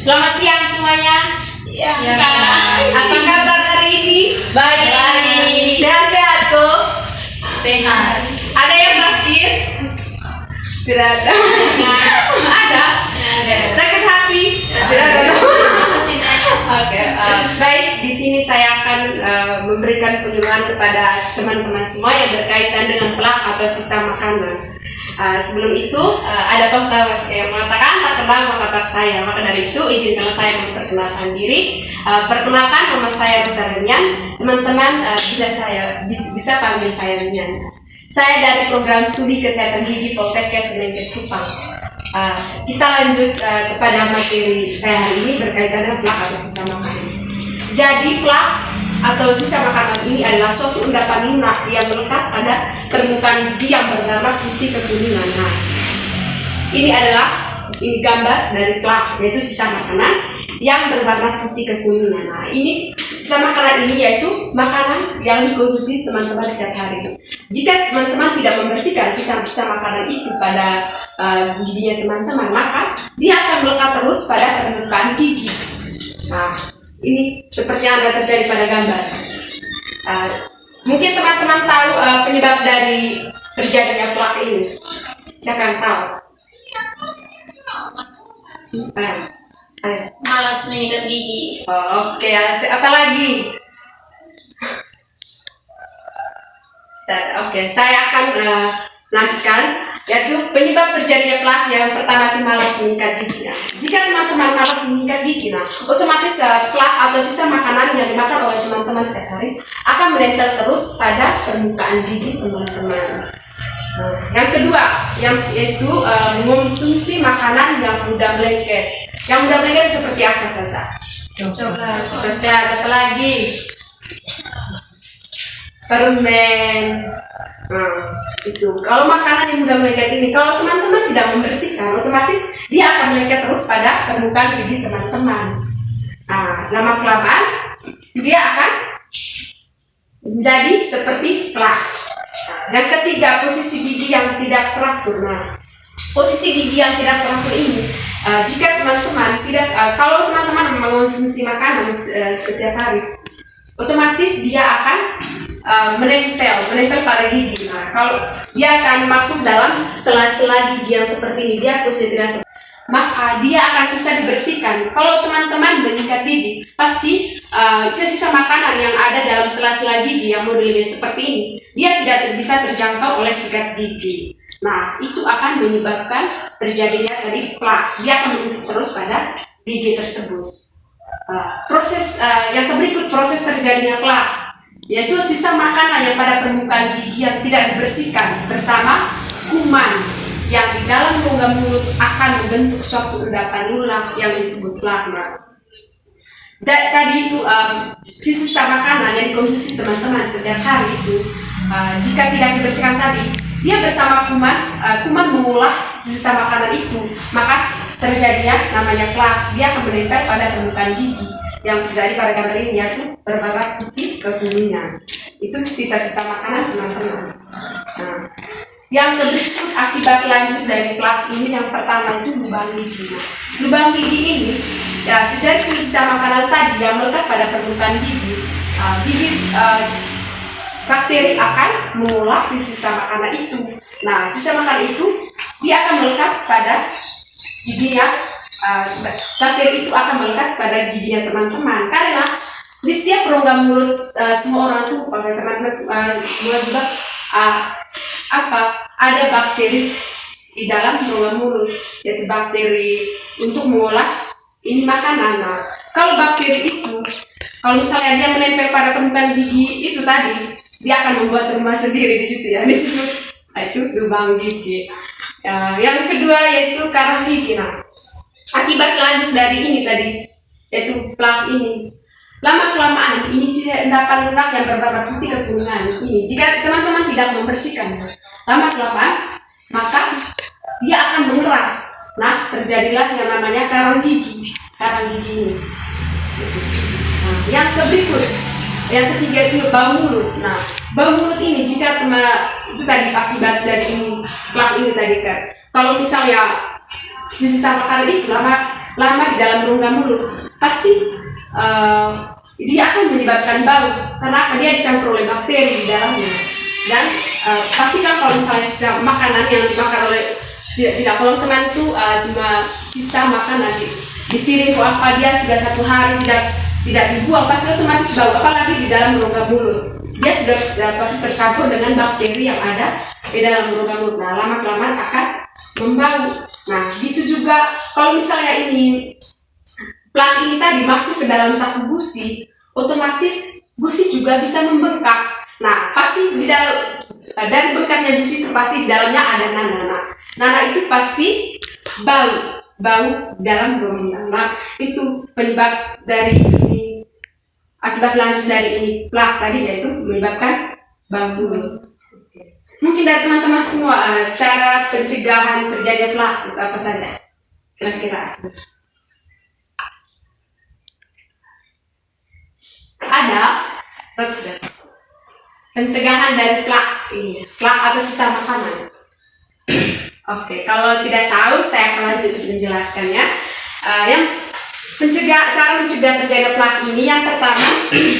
Selamat siang semuanya. Siang. Apa kabar hari ini? Baik. Sehat-sehat kok? Sehat. Ada yang sakit? Tidak ada. Ada. Sakit hati? Tidak ada. Oke, baik. Di sini saya akan memberikan penyuluhan kepada teman-teman semua yang berkaitan dengan plak atau sisa makanan. Sebelum itu ada pepatah yang mengatakan tak kenal maka tak sayang. Maka dari itu izinkan saya memperkenalkan diri. Perkenalkan, nama saya Besar Remian. Teman-teman bisa panggil saya Remian. Saya dari program studi kesehatan gigi Poltekkes Menkes Kupang. Kita lanjut kepada materi saya hari ini berkaitan dengan plak atau sisa makanan. Jadi plak atau sisa makanan ini adalah suatu endapan lunak yang melekat pada permukaan gigi yang berwarna putih kekuningan. Nah, ini gambar dari plak, yaitu sisa makanan yang berwarna putih kekuningan. Nah, ini sisa makanan ini yaitu makanan yang dikonsumsi teman-teman setiap hari. Jika teman-teman tidak membersihkan sisa-sisa makanan itu pada giginya teman-teman, maka dia akan melekat terus pada permukaan gigi. Nah, ini seperti yang ada terjadi pada gambar. Mungkin teman-teman tahu penyebab dari terjadinya plak ini. Siapa yang tahu? Malas menyikat gigi. Oke, apa lagi? Oke, saya akan lanjutkan, yaitu penyebab terjadinya plak yang pertama itu malas menyikat gigi. Jika teman-teman malas menyikat gigi, otomatis plak atau sisa makanan yang dimakan oleh teman-teman setiap hari akan menempel terus pada permukaan gigi teman-teman. Yang kedua, yaitu mengonsumsi makanan yang mudah melengket. Yang mudah melengket seperti apa saja? Coklat, apa lagi? Permen. Itu. Kalau makanan yang mudah melengket ini, kalau teman-teman tidak membersihkan, otomatis dia akan melengket terus pada permukaan gigi teman-teman. Lama kelamaan dia akan menjadi seperti plak. Yang ketiga, posisi gigi yang tidak teratur. Posisi gigi yang tidak teratur ini, jika teman-teman kalau teman-teman mengonsumsi makanan setiap hari, otomatis dia akan menempel pada gigi. Kalau dia akan masuk dalam sela-sela gigi yang seperti ini, dia posisi tidak teratur, maka dia akan susah dibersihkan. Kalau teman-teman menyikat gigi, pasti sisa-sisa makanan yang ada dalam sela-sela gigi yang modelnya seperti ini, dia tidak bisa terjangkau oleh sikat gigi. Itu akan menyebabkan terjadinya tadi plak. Dia akan menumpuk terus pada gigi tersebut. Proses yang berikut proses terjadinya plak, yaitu sisa makanan yang pada permukaan gigi yang tidak dibersihkan bersama kuman yang di dalam rongga mulut akan membentuk suatu endapan lunak yang disebut plak. Tadi itu sisa makanan yang dikonsumsi teman-teman setiap hari itu, jika tidak dibersihkan tadi, dia bersama kuman mengolah sisa makanan itu, maka terjadinya namanya plak. Dia akan menempel pada permukaan gigi yang terjadi pada gambar ini, yaitu berwarna putih kekuningan. Itu sisa-sisa makanan teman-teman. Yang berikut akibat lanjut dari plak ini, yang pertama itu lubang gigi. Lubang gigi ini sejak sisa makanan tadi yang melekat pada permukaan gigi, bakteri akan mengolah sisa makanan itu. Sisa makanan itu dia akan melekat pada giginya. Bakteri itu akan melekat pada giginya teman-teman, karena di setiap rongga mulut semua orang tuh, teman-teman semua juga ada bakteri di dalam rongga mulut, yaitu bakteri untuk mengolah ini makanan. Kalau bakteri itu, kalau misalnya dia menempel pada permukaan gigi itu tadi, dia akan membuat rumah sendiri di situ, ya, disebut itu lubang gigi. Yang kedua yaitu karang gigi. Akibat lanjut dari ini tadi, yaitu plak ini, lama kelamaan ini sisa endapan lunak yang berwarna putih kekuningan ini, jika teman-teman tidak membersihkan, lama kelamaan maka dia akan mengeras. Terjadilah yang namanya karang gigi ini. Yang berikut, yang ketiga itu bau mulut. Bau mulut ini jika itu tadi akibat dari ini plak ini tadi kan. Kalau misalnya sisa makanan itu lama lama di dalam rongga mulut, pasti dia akan menyebabkan bau. Karena apa? Dia dicampur oleh bakteri di dalamnya. Dan pastikan kalau misalnya sisa makanan yang dimakan oleh tidak kalau teman itu cuma sisa makanan di piring atau apa, dia sudah 1 hari tidak dibuang, pasti otomatis bau. Apalagi di dalam rongga mulut, dia sudah pasti tercampur dengan bakteri yang ada di dalam rongga mulut. Nah, lama kelamaan akan membau. Nah, gitu juga kalau misalnya ini plak ini tadi masuk ke dalam satu gusi, otomatis gusi juga bisa membengkak. Nah, pasti di dalam dari bengkaknya gusi itu pasti di dalamnya ada nanah. Nanah itu pasti bau dalam rongga. Nah, itu penyebab dari ini, akibat lanjut dari ini plak tadi, yaitu menyebabkan bau mulut. Mungkin dari teman-teman semua cara pencegahan terjadinya plak itu apa saja kira-kira? Ada pencegahan dari plak ini, plak atau sisa makanan. Oke, kalau tidak tahu saya akan lanjut menjelaskannya. Yang cara mencegah terjadinya plak ini, yang pertama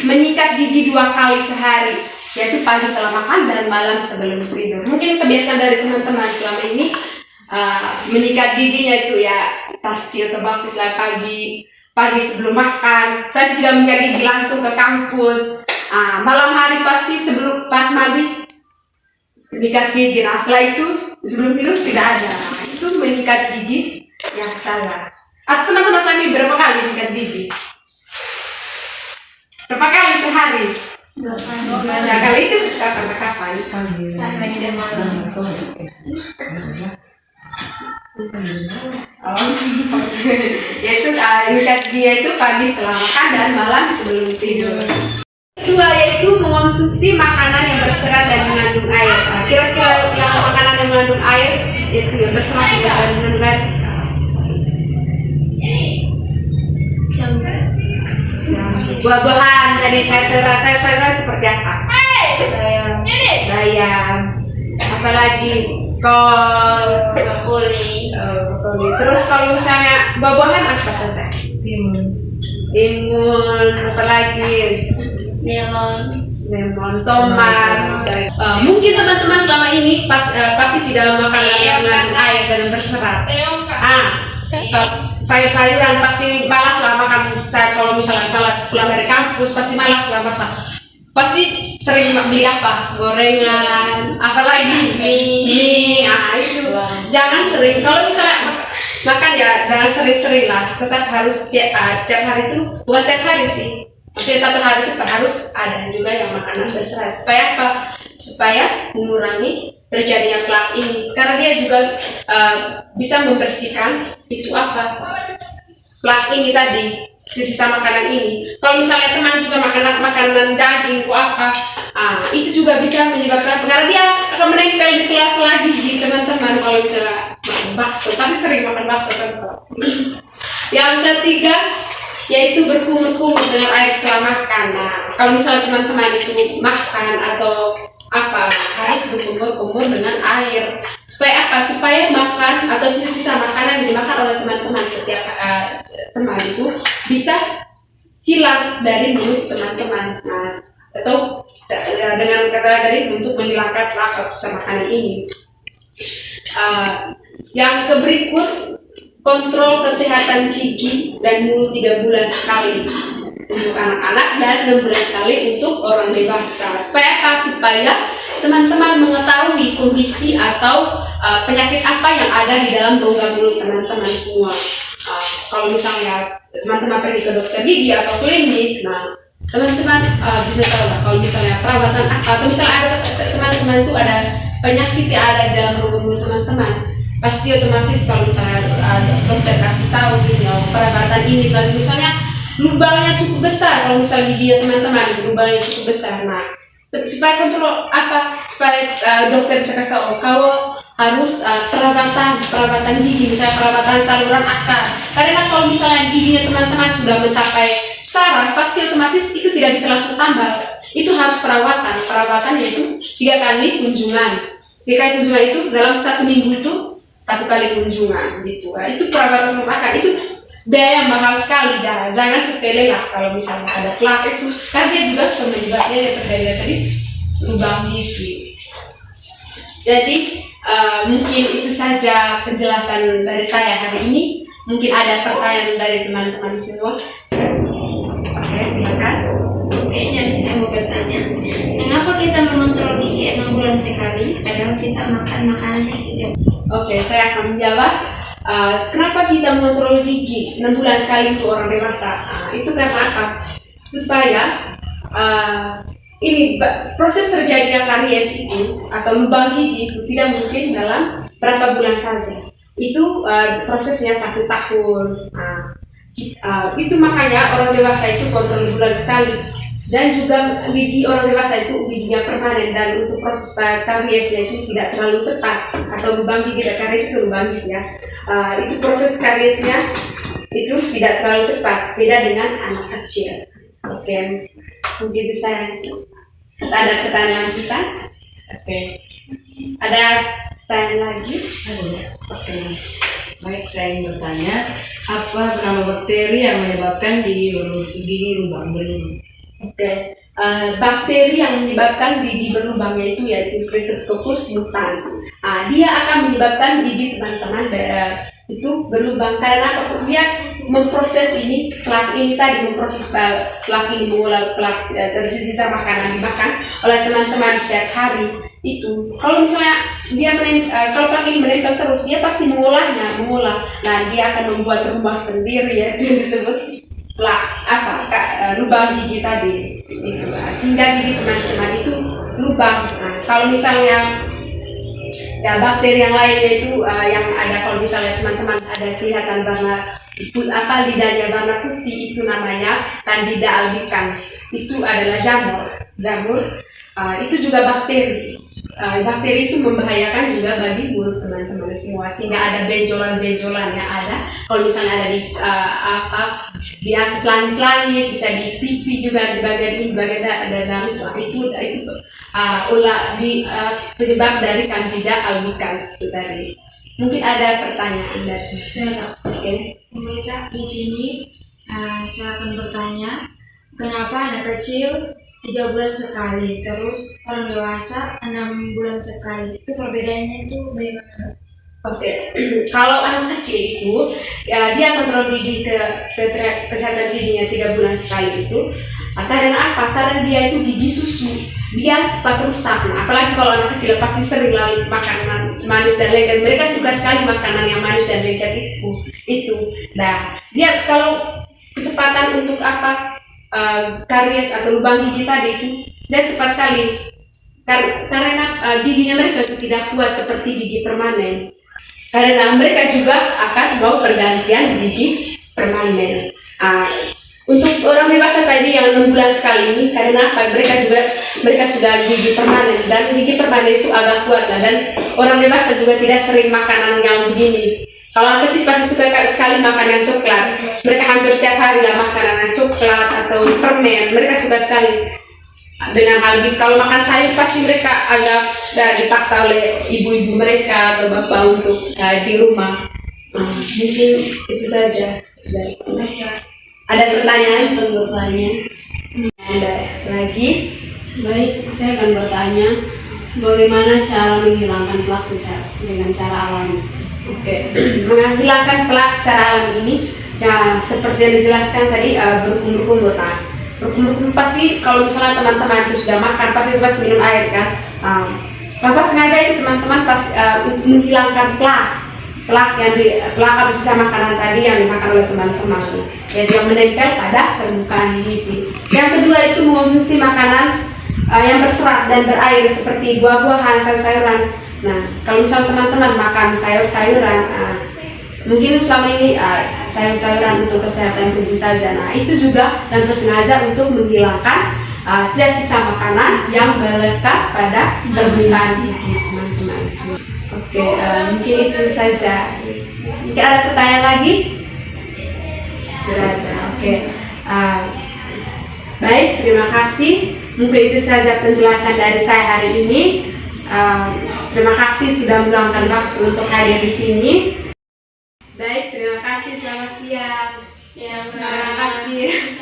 menyikat gigi 2 kali sehari, yaitu pagi setelah makan dan malam sebelum tidur. Mungkin kebiasaan dari teman-teman selama ini menyikat giginya itu ya pasti otomatis lah pagi sebelum makan. Saya tidak menyikat gigi langsung ke kampus. Malam hari pasti pas maghrib menyikat gigi. Nah, setelah itu sebelum tidur tidak ada. Itu menyikat gigi yang salah. Teman-teman sami berapa kali menyikat gigi? Berapa kali sehari? Nah, kali itu kapan? Yaitu menyikat gigi itu pagi setelah makan dan malam sebelum tidur. Kedua, yaitu mengonsumsi makanan yang berserat dan mengandung air. Kira-kira yang makanan yang mengandung air, yaitu yang berserat dan mengandung air. Buah-buahan, jadi sayur-sayuran seperti apa? Bayam, apalagi kol, brokoli. Terus kalau misalnya buah-buahan apa saja? Timun, apalagi lemon, tomat. Mungkin teman-teman selama ini pasti tidak makan yang mengandung air dan berserat. Sayur-sayuran pasti malas lah makan. Saya kalau misalnya malas pulang dari kampus pasti malas lah masak. Pasti sering beli apa? Gorengan, apalagi mie. Itu jangan sering. Kalau misalnya makan ya jangan sering-sering lah. Tetap harus setiap hari itu, bukan setiap hari sih. Maksudnya 1 hari itu harus ada juga yang makanan berserat. Supaya apa? Supaya mengurangi terjadinya plak ini. Karena dia juga bisa membersihkan itu apa? Plak ini tadi, sisa makanan ini. Kalau misalnya teman juga makanan daging atau apa, itu juga bisa menyebabkan, karena dia akan menempel di sela-sela gigi teman-teman. Kalau misalnya makan bakso, pasti sering makan bakso kan? Yang ketiga, yaitu berkumur-kumur dengan air setelah makan. Nah, kalau misalnya teman-teman itu makan atau apa, harus berkumur-kumur dengan air. Supaya apa? Supaya makan atau sisa-sisa makanan yang dimakan oleh teman-teman setiap teman itu bisa hilang dari mulut teman-teman. Nah, atau dengan kata dari untuk menghilangkan plak atau sisa makanan ini. Yang berikut, kontrol kesehatan gigi dan mulut 3 bulan sekali untuk anak-anak dan 6 bulan sekali untuk orang dewasa. Supaya apa? Supaya teman-teman mengetahui kondisi atau penyakit apa yang ada di dalam rongga mulut teman-teman semua. Kalau misalnya teman-teman pergi ke dokter gigi atau klinik, nah teman-teman bisa tahu lah kalau misalnya perawatan atau misalnya ada teman-teman itu ada penyakit yang ada di dalam rongga mulut teman-teman. Pasti otomatis kalau misalnya dokter kasih tahu gitu, perawatan ini selalu misalnya lubangnya cukup besar, kalau misalnya gigi teman-teman lubangnya cukup besar. Nah, supaya kontrol apa? Supaya dokter bisa kasih tahu kalau harus perawatan gigi, misalnya perawatan saluran akar. Karena kalau misalnya giginya teman-teman sudah mencapai saraf, pasti otomatis itu tidak bisa langsung tambal. Itu harus perawatan yaitu 3 kali kunjungan. 3 kali kunjungan itu dalam 1 minggu itu 1 kali kunjungan gitu. Nah, itu perawatan rumah makan itu biaya mahal sekali. Jangan sepele lah kalau misalnya ada plak itu, karena dia juga sudah menyebabnya yang tadi lubang gigi. Jadi mungkin itu saja penjelasan dari saya hari ini. Mungkin ada pertanyaan dari teman-teman semua. Oke, silakan. Jadi saya mau bertanya, mengapa kita mengontrol gigi 6 bulan sekali, padahal kita makan makanan setiap? Oke, saya akan menjawab. Kenapa kita mengontrol gigi 6 bulan sekali untuk orang dewasa? Itu karena apa? Supaya proses terjadinya karies itu atau lubang gigi itu tidak mungkin dalam berapa bulan saja. Itu prosesnya 1 tahun. Itu makanya orang dewasa itu kontrol bulan sekali. Dan juga gigi orang dewasa itu giginya permanen, dan untuk proses kariesnya itu tidak terlalu cepat, atau lubang gigi dan karies itu lubang gigi ya. Itu proses kariesnya itu tidak terlalu cepat, beda dengan anak kecil. Oke, mungkin itu saya. Ada pertanyaan lanjutan? Oke. Ada pertanyaan lagi? Oke. Baik, saya ingin bertanya, apa nama bakteri yang menyebabkan gigi berlubang? Oke, bakteri yang menyebabkan gigi berlubang yaitu Streptococcus mutans. Dia akan menyebabkan gigi teman-teman itu berlubang karena dia memproses plak ini tadi, memproses plak ini, mengolah plak tersisa makanan dimakan oleh teman-teman setiap hari. Itu kalau misalnya kalau plak ini menempel terus, dia pasti mengolah. Nah, dia akan membuat rumah sendiri, yaitu disebut lubang gigi tadi itu, sehingga gigi teman-teman itu lubang. Kalau misalnya bakteri yang lainnya itu yang ada, kalau misalnya teman-teman ada kelihatan warna lidahnya warna putih, itu namanya Candida albicans. Itu adalah jamur. Itu juga bakteri. Bakteri itu membahayakan juga bagi mulut teman-teman semua, sehingga ada benjolan-benjolan yang ada. Kalau misalnya ada di langit-langit, bisa di pipi juga, di bagian ini, bagian dalam itu penyebab dari Candida albicans itu tadi. Mungkin ada pertanyaan dari Saya Oke. Mereka di sini saya akan bertanya, kenapa anak kecil 3 bulan sekali, terus orang dewasa 6 bulan sekali? Itu perbedaannya itu bagaimana? Oke, kalau anak kecil itu dia kontrol gigi kesehatan giginya 3 bulan sekali itu karena apa? Karena dia itu gigi susu, dia cepat rusak. Apalagi kalau anak kecil pasti sering lalu makanan manis dan lengket. Mereka suka sekali makanan yang manis dan lengket itu. Nah, dia kalau kecepatan untuk karies atau lubang gigi tadi itu dia cepat sekali karena giginya mereka itu tidak kuat seperti gigi permanen, karena mereka juga akan mau pergantian gigi permanen. Untuk orang dewasa tadi yang 6 bulan sekali ini, karena apa? Mereka sudah gigi permanen, dan gigi permanen itu agak kuat lah, dan orang dewasa juga tidak sering makanan yang begini. Kalau aku sih pasti suka sekali makanan coklat. Mereka hampir setiap hari lah makanan coklat atau permen. Mereka suka sekali dengan hal ini. Kalau makan sayur pasti mereka agak dipaksa oleh ibu-ibu mereka atau bapak untuk di rumah. Mungkin itu saja. Ada pertanyaan? Ada lagi? Baik, saya akan bertanya, bagaimana cara menghilangkan plak dengan cara alami? Oke, menghilangkan plak secara alami ini ya seperti yang dijelaskan tadi, berkumur-kumur. Berkumur-kumur pasti kalau misalnya teman-teman itu sudah makan pasti minum air kan. Tanpa sengaja itu teman-teman pasti untuk menghilangkan plak atau sisa makanan tadi yang dimakan oleh teman-teman, jadi yang menempel pada permukaan gigi. Yang kedua itu mengonsumsi makanan yang berserat dan berair seperti buah-buahan, sayur-sayuran. Nah, kalau misal teman-teman makan sayur-sayuran, mungkin selama ini sayur-sayuran untuk kesehatan tubuh saja. Nah, itu juga tanpa sengaja untuk menghilangkan sisa-sisa makanan yang melekat pada permukaan gigi teman-teman. Oke, mungkin itu saja. Mungkin ada pertanyaan lagi? Tidak ada. Oke. Baik, terima kasih. Mungkin itu saja penjelasan dari saya hari ini. Terima kasih sudah meluangkan waktu untuk hadir di sini. Baik, terima kasih. kasih, selamat siang. Ya, terima kasih.